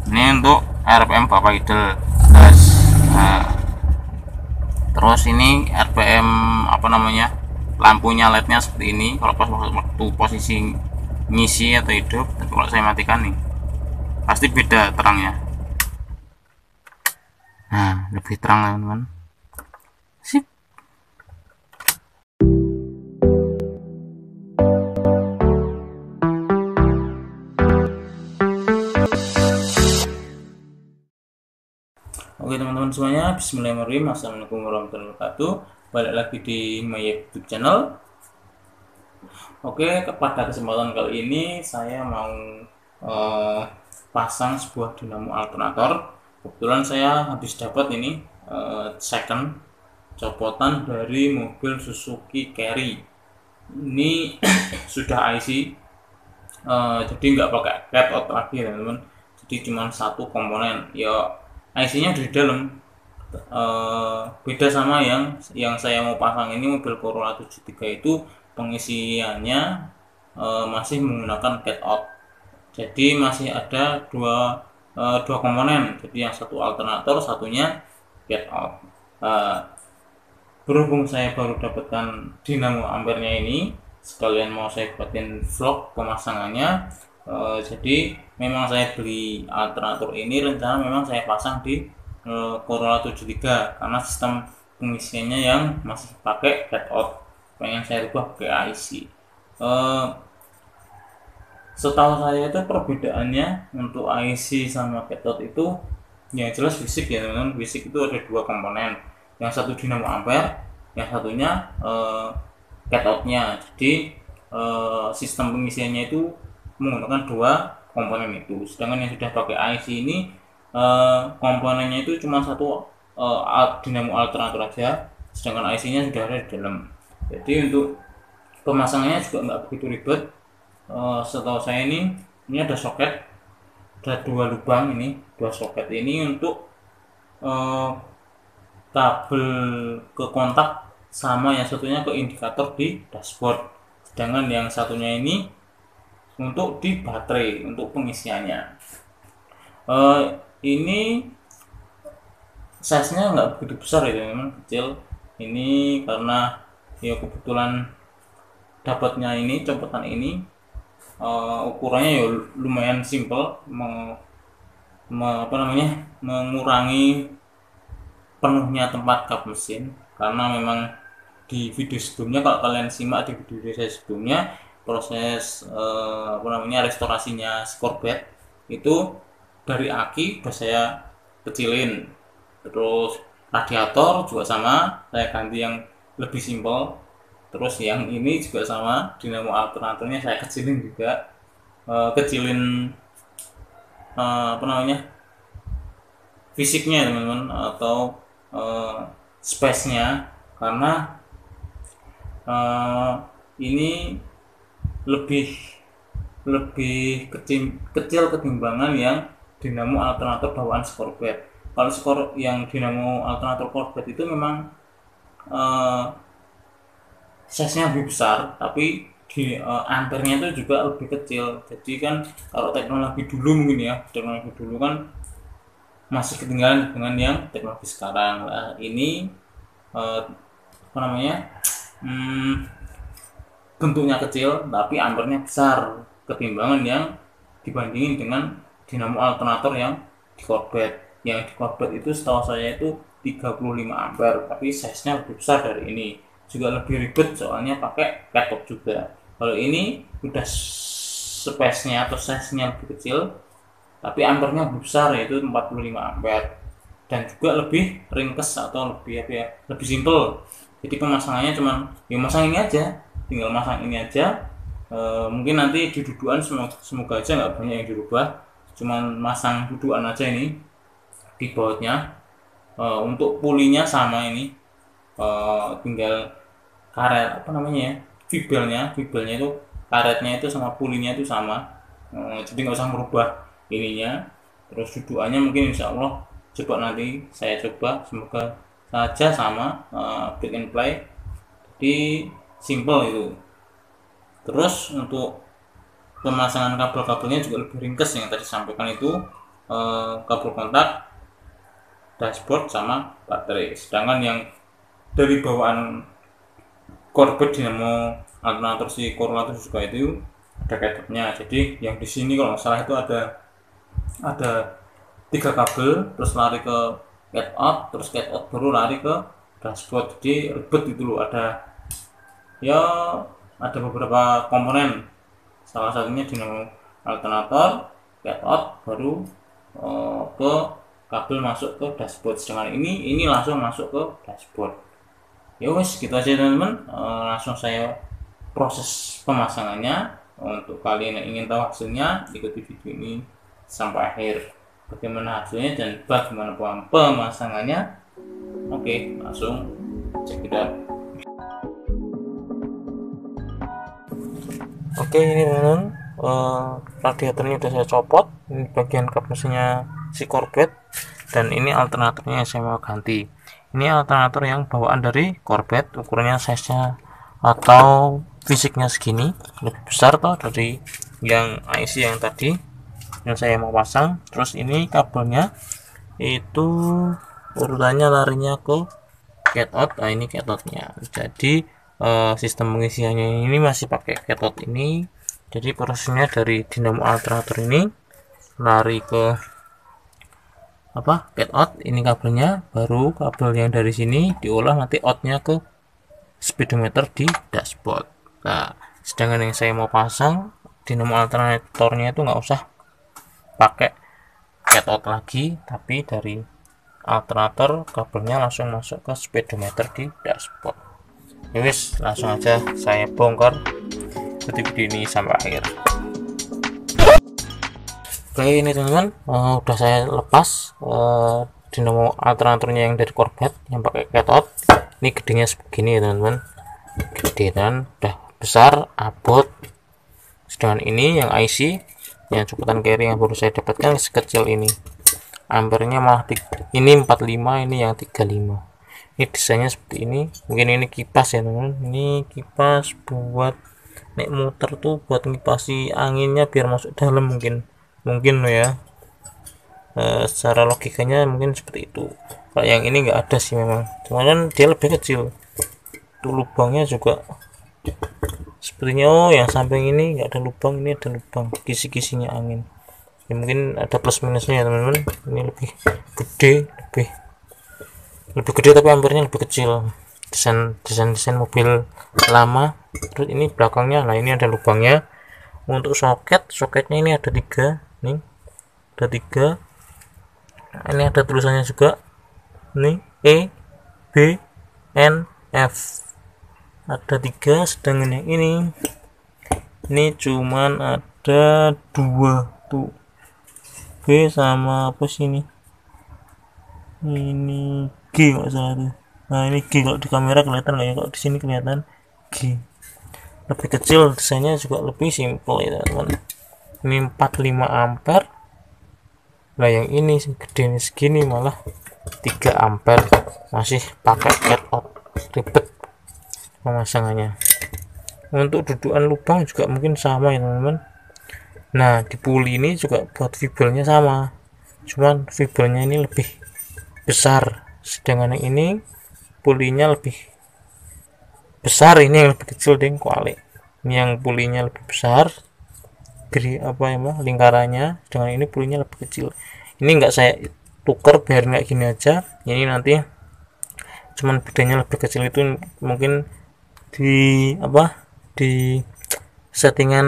Ini untuk RPM Bapak Idel gas. Nah, terus ini RPM apa namanya, lampunya LED-nya seperti ini kalau pas waktu posisi ngisi atau hidup. Tapi kalau saya matikan nih pasti beda terangnya. Nah, lebih terang teman-teman. Sip. Oke teman-teman semuanya, bismillahirrahmanirrahim. Assalamualaikum warahmatullahi wabarakatuh. Balik lagi di my YouTube channel. Oke, pada kesempatan kali ini saya mau pasang sebuah dinamo alternator. Kebetulan saya habis dapat ini second copotan dari mobil Suzuki Carry. Ini sudah IC, jadi nggak pakai cathode lagi teman-teman. Jadi cuma satu komponen. Ya IC-nya di dalam. Beda sama yang saya mau pasang ini, mobil Corolla 73 itu pengisiannya masih menggunakan cathode. Jadi masih ada dua komponen. Jadi yang satu alternator, satunya cathode. Berhubung saya baru dapatkan dinamo ampernya ini, sekalian mau saya buatin vlog pemasangannya. Jadi memang saya beli alternator ini, rencana memang saya pasang di Corolla 73 karena sistem pengisiannya yang masih pakai cathode, pengen saya rubah ke IC. Setahu saya itu perbedaannya untuk IC sama cathode itu yang jelas fisik ya teman-teman. Fisik itu ada dua komponen, yang satu dinamo ampere, yang satunya cathode-nya. Jadi sistem pengisiannya itu menggunakan dua komponen itu. Sedangkan yang sudah pakai IC ini komponennya itu cuma satu dinamo alternator aja, sedangkan IC-nya sudah ada di dalam. Jadi untuk pemasangannya juga nggak begitu ribet. Setahu saya ini ada soket, ada dua lubang, ini dua soket ini untuk kabel ke kontak, sama yang satunya ke indikator di dashboard. Sedangkan yang satunya ini untuk di baterai untuk pengisiannya. Ini size-nya nggak begitu besar ya teman-teman, kecil. Ini karena ya kebetulan dapatnya ini copotan ini, ukurannya ya lumayan simple, mengurangi penuhnya tempat kap mesin. Karena memang di video sebelumnya, kalau kalian simak di video saya sebelumnya, proses restorasinya Corvette itu dari aki udah saya kecilin, terus radiator juga sama saya ganti yang lebih simpel, terus yang ini juga sama, dinamo alternatornya saya kecilin juga, kecilin fisiknya teman-teman, atau space-nya, karena ini lebih kecil ketimbangan yang dinamo alternator bawaan Corvette. Kalau yang dinamo alternator Corvette itu memang size-nya lebih besar, tapi di ampernya itu juga lebih kecil. Jadi kan kalau teknologi dulu mungkin ya, teknologi dulu kan masih ketinggalan dengan yang teknologi sekarang. Ini bentuknya kecil tapi ampernya besar ketimbangan yang dibandingin dengan dinamo alternator yang di Corvette. Yang di Corvette itu setahu saya itu 35 ampere, tapi size-nya lebih besar dari ini, juga lebih ribet soalnya pakai cathode juga. Kalau ini udah space-nya atau size-nya lebih kecil tapi ampernya lebih besar, yaitu 45 ampere, dan juga lebih ringkes atau lebih simple. Jadi pemasangannya cuman ya masang ini aja, tinggal masang ini aja. Mungkin nanti di dudukan semoga aja nggak banyak yang dirubah, cuman masang dudukan aja ini di bautnya. Untuk pulinya sama ini, tinggal karet fibelnya itu, karetnya itu sama pulinya itu sama. Jadi nggak usah merubah ininya. Terus dudukannya mungkin insya Allah coba nanti saya coba, semoga saja sama, plug and play, jadi simple itu. Terus untuk pemasangan kabel-kabelnya juga lebih ringkas yang tadi sampaikan itu. kabel kontak, dashboard sama baterai. Sedangkan yang dari bawaan Corvette dinamo alternator si Corolla itu juga itu ada cathodnya. Jadi yang di sini kalau nggak salah itu ada 3 kabel, terus lari ke cathode, terus cathode baru lari ke dashboard. Jadi ribet gitu loh, ada beberapa komponen, salah satunya dinamo alternator, cathode baru ke kabel masuk ke dashboard. Sedangkan ini langsung masuk ke dashboard. Ya wes gitu aja teman-teman, langsung saya proses pemasangannya. Untuk kalian yang ingin tahu hasilnya, ikuti video ini sampai akhir, bagaimana hasilnya dan bagaimana pemasangannya. Oke, langsung check it out. Oke, ini teman-teman, radiatornya udah saya copot. Ini bagian kap mesinnya si Corvette, dan ini alternatornya yang saya mau ganti. Ini alternator yang bawaan dari Corvette, ukurannya size-nya atau fisiknya segini, lebih besar toh dari yang IC yang tadi yang saya mau pasang. Terus ini kabelnya itu urutannya larinya ke cathode. Nah, ini cathode-nya. Jadi sistem pengisiannya ini masih pakai cathode ini. Jadi prosesnya dari dinamo alternator ini lari ke cathode, ini kabelnya, baru kabel yang dari sini diolah nanti outnya ke speedometer di dashboard. Nah, sedangkan yang saya mau pasang dinamo alternatornya itu nggak usah pakai cathode lagi, tapi dari alternator kabelnya langsung masuk ke speedometer di dashboard. Yowis, langsung aja saya bongkar. Ikuti video ini sampai akhir. Oke, ini teman-teman, udah saya lepas dinamo alternatornya yang dari Corvette yang pakai cathode. Ini gedenya segini ya teman-teman, gede dan udah besar, abot. Sedangkan ini yang IC yang copotan carry yang baru saya dapatkan sekecil ini, ampernya malah ini 45, ini yang 35. Ini desainnya seperti ini. Mungkin ini kipas ya teman-teman, ini kipas buat nek muter tuh, buat ngipasi anginnya biar masuk dalam, mungkin loh ya. Secara logikanya mungkin seperti itu. Kalau yang ini enggak ada sih memang, cuman dia lebih kecil tuh, lubangnya juga sepertinya yang samping ini enggak ada lubang, ini ada lubang kisi-kisinya angin ya, mungkin ada plus minusnya ya teman-teman. Ini lebih gede tapi ampernya lebih kecil, desain mobil lama. Terus ini belakangnya, nah ini ada lubangnya. Untuk soketnya ini ada 3 nih, ada 3. Ini ada tulisannya juga nih, E, B, N, F, ada 3. Sedangkan yang ini cuman ada 2 tuh, B sama apa sih ini G nggak salah tuh. Nah ini G, kalau di kamera kelihatan nggak ya, kalau di sini kelihatan G, lebih kecil, desainnya juga lebih simple ya teman-teman. Ini 45 ampere. Nah yang ini gede segini malah 3 ampere, masih pakai cathode, ribet pemasangannya. Untuk dudukan lubang juga mungkin sama ya teman-teman. Nah di puli ini juga buat fibernya sama, cuman fibernya ini lebih besar, sedangkan yang ini pulinya lebih besar, ini yang lebih kecil deh kuali. Ini yang pulinya lebih besar, lingkarannya, sedangkan ini pulinya lebih kecil. Ini enggak saya tuker biar nggak gini aja, ini nanti cuman bedanya lebih kecil itu mungkin di settingan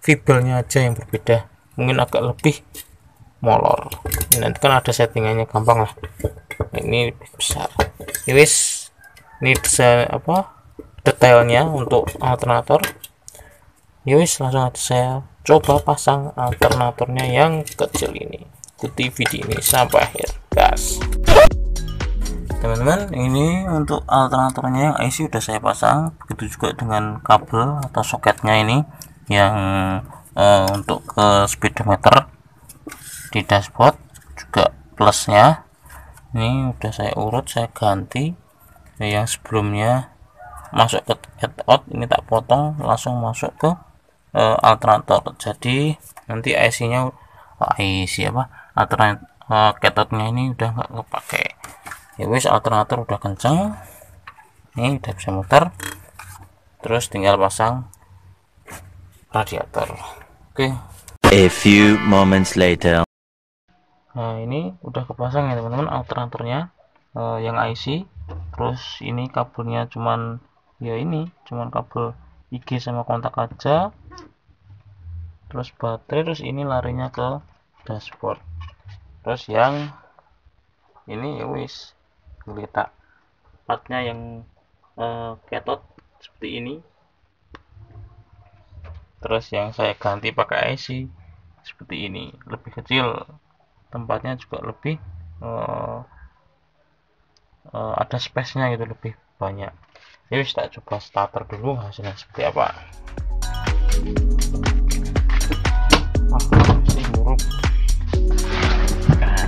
fibernya aja yang berbeda, mungkin agak lebih molor. Nanti kan ada settingannya, gampang lah. Ini lebih besar. Wis, ini detailnya untuk alternator. Wis, langsung aja saya coba pasang alternatornya yang kecil ini. Ikuti video ini sampai akhir, guys. Teman-teman, ini untuk alternatornya yang IC udah saya pasang, begitu juga dengan kabel atau soketnya ini yang untuk ke speedometer di dashboard juga plusnya. Ini udah saya urut, saya ganti. Yang sebelumnya masuk ke cathode, ini tak potong langsung masuk ke alternator. Jadi nanti IC nya IC alternatif cathode-nya ini udah nggak kepake. Ya wis, alternator udah kenceng, ini udah bisa muter, terus tinggal pasang radiator. Oke. A few moments later. Nah, ini udah kepasang ya teman-teman alternatornya, yang IC. Terus ini kabelnya cuman kabel IG sama kontak aja. Terus baterai, terus ini larinya ke dashboard. Terus yang ini ya wis geletak partnya yang cathode seperti ini. Terus yang saya ganti pakai IC seperti ini, lebih kecil, tempatnya juga lebih ada space-nya gitu, lebih banyak. Jadi kita coba starter dulu hasilnya seperti apa. Masih buruk. Nah,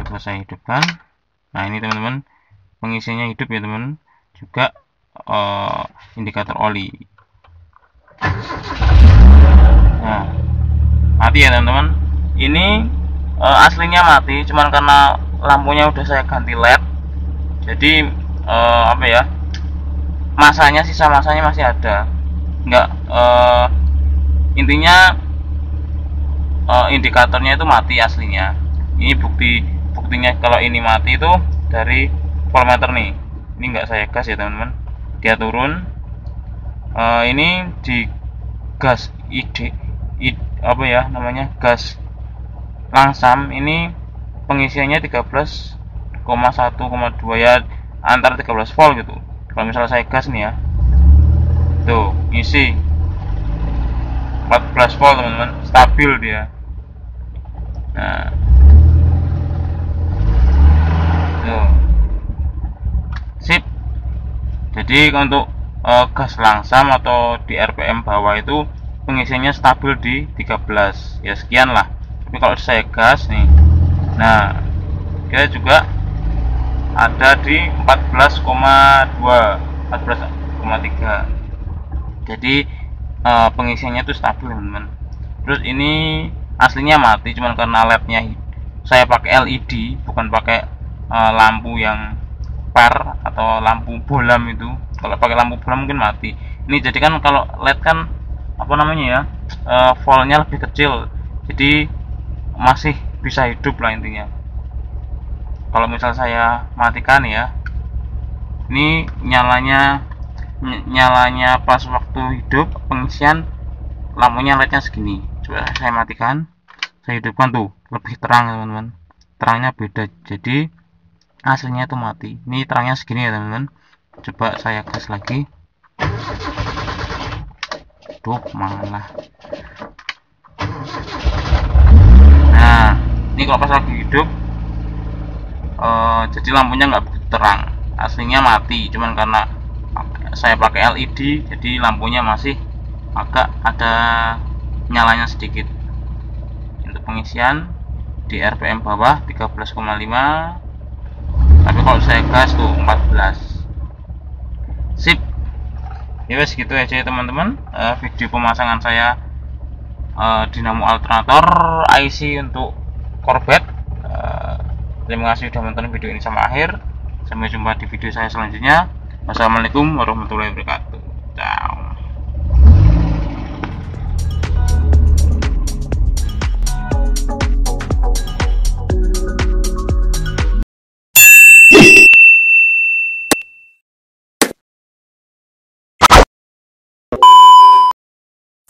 coba saya hidupkan. Nah, ini teman-teman, pengisinya hidup ya teman, juga indikator oli. Nah, mati ya teman-teman. Ini aslinya mati, cuman karena lampunya udah saya ganti LED, jadi sisa masanya masih ada. Intinya indikatornya itu mati aslinya. Ini buktinya kalau ini mati itu dari voltmeter nih. Ini nggak saya gas ya teman-teman, dia turun. Ini di gas gas langsam, ini pengisiannya 13,1,2 ya, antara 13 volt gitu. Kalau misalnya saya gas nih ya, tuh isi 14 volt teman-teman, stabil dia. Nah, tuh sip. Jadi untuk gas langsam atau di RPM bawah itu pengisiannya stabil di 13 ya, sekian lah. Tapi kalau saya gas nih, nah kita juga ada di 14,2, 14,3. jadi pengisiannya itu stabil teman-teman. Terus ini aslinya mati, cuman karena LED-nya saya pakai LED, bukan pakai lampu yang par atau lampu bolam itu. Kalau pakai lampu bolam mungkin mati. Ini jadi kan kalau LED kan voltnya lebih kecil, jadi masih bisa hidup lah intinya. Kalau misal saya matikan ya, ini nyalanya pas waktu hidup pengisian, lampunya LED-nya segini. Coba saya matikan, saya hidupkan, tuh lebih terang teman-teman, terangnya beda. Jadi aslinya itu mati, ini terangnya segini ya teman-teman. Coba saya gas lagi, tuh malah. Nah, ini kalau pas lagi hidup jadi lampunya nggak begitu terang, aslinya mati, cuman karena saya pakai LED jadi lampunya masih agak ada nyalanya sedikit. Untuk pengisian di RPM bawah 13,5, tapi kalau saya gas tuh 14. Sip. Ya wes, gitu aja ya teman-teman, video pemasangan saya dinamo alternator IC untuk Corvette. Terima kasih sudah menonton video ini sampai akhir. Sampai jumpa di video saya selanjutnya. Wassalamualaikum warahmatullahi wabarakatuh. Ciao.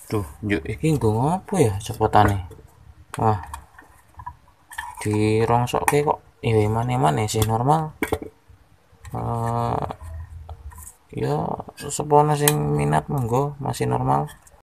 Duh, yuk iki nggo ngopo ya cepetane. Wah, dirongsokke kok mana sih normal. Ya sepono sing minat monggo, masih normal.